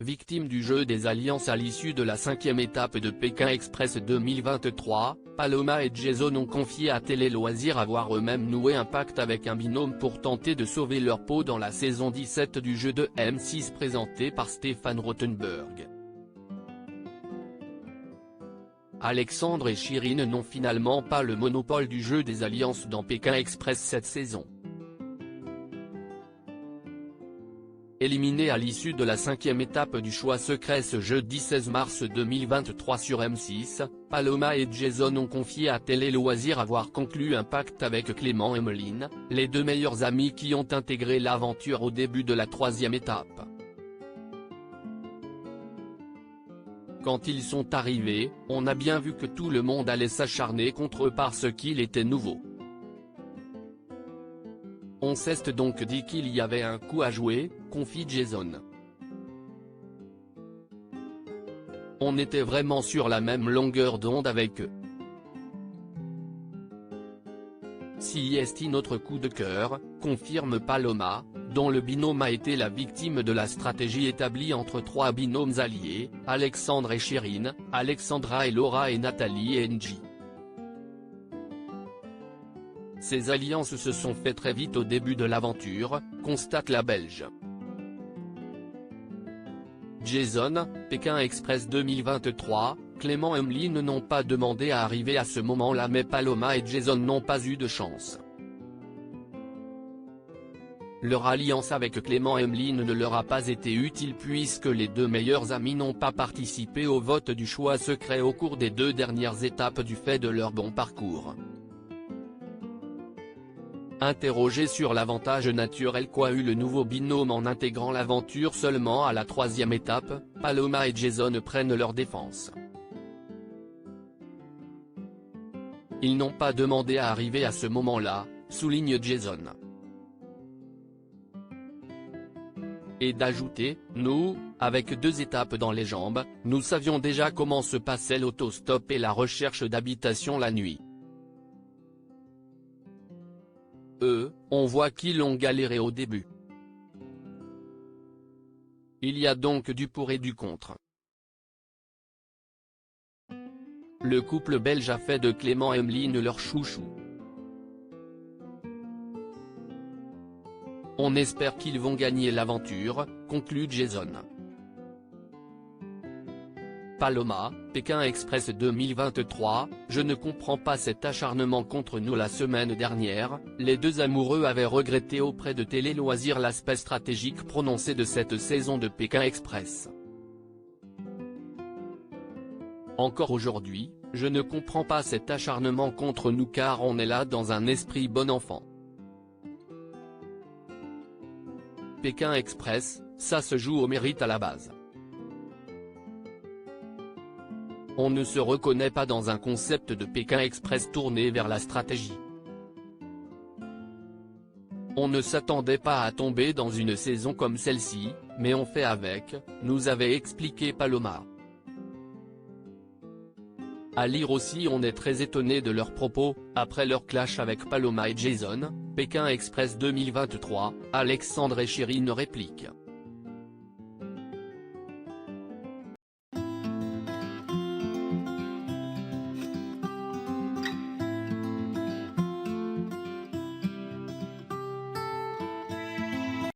Victime du jeu des alliances à l'issue de la 5e étape de Pékin Express 2023, Paloma et Jason ont confié à Télé Loisirs avoir eux-mêmes noué un pacte avec un binôme pour tenter de sauver leur peau dans la saison 17 du jeu de M6 présenté par Stéphane Rothenberg. Alexandre et Chirine n'ont finalement pas le monopole du jeu des alliances dans Pékin Express cette saison. Éliminé à l'issue de la 5e étape du choix secret ce jeudi 16 mars 2023 sur M6, Paloma et Jason ont confié à Télé Loisirs avoir conclu un pacte avec Clément et Meline, les deux meilleurs amis qui ont intégré l'aventure au début de la 3e étape. Quand ils sont arrivés, on a bien vu que tout le monde allait s'acharner contre eux parce qu'il était nouveau. On s'est donc dit qu'il y avait un coup à jouer, confie Jason. On était vraiment sur la même longueur d'onde avec eux. Si est notre coup de cœur, confirme Paloma, dont le binôme a été la victime de la stratégie établie entre trois binômes alliés, Alexandre et Chirine, Alexandra et Laura et Nathalie et Ng. Ces alliances se sont faites très vite au début de l'aventure, constate la Belge. Jason, Pékin Express 2023, Clément et Meline n'ont pas demandé à arriver à ce moment-là mais Paloma et Jason n'ont pas eu de chance. Leur alliance avec Clément et Meline ne leur a pas été utile puisque les deux meilleurs amis n'ont pas participé au vote du choix secret au cours des 2 dernières étapes du fait de leur bon parcours. Interrogé sur l'avantage naturel qu'a eu le nouveau binôme en intégrant l'aventure seulement à la 3e étape, Paloma et Jason prennent leur défense. Ils n'ont pas demandé à arriver à ce moment-là, souligne Jason. Et d'ajouter, nous, avec 2 étapes dans les jambes, nous savions déjà comment se passait l'autostop et la recherche d'habitation la nuit. Eux, on voit qu'ils ont galéré au début. Il y a donc du pour et du contre. Le couple belge a fait de Clément et Meline leur chouchou. On espère qu'ils vont gagner l'aventure, conclut Jason. Paloma, Pékin Express 2023, je ne comprends pas cet acharnement contre nous. La semaine dernière, les deux amoureux avaient regretté auprès de Télé Loisirs l'aspect stratégique prononcé de cette saison de Pékin Express. Encore aujourd'hui, je ne comprends pas cet acharnement contre nous car on est là dans un esprit bon enfant. Pékin Express, ça se joue au mérite à la base. On ne se reconnaît pas dans un concept de Pékin Express tourné vers la stratégie. On ne s'attendait pas à tomber dans une saison comme celle-ci, mais on fait avec, nous avait expliqué Paloma. À lire aussi on est très étonné de leurs propos, après leur clash avec Paloma et Jason, Pékin Express 2023, Alexandre et Chirine répliquent.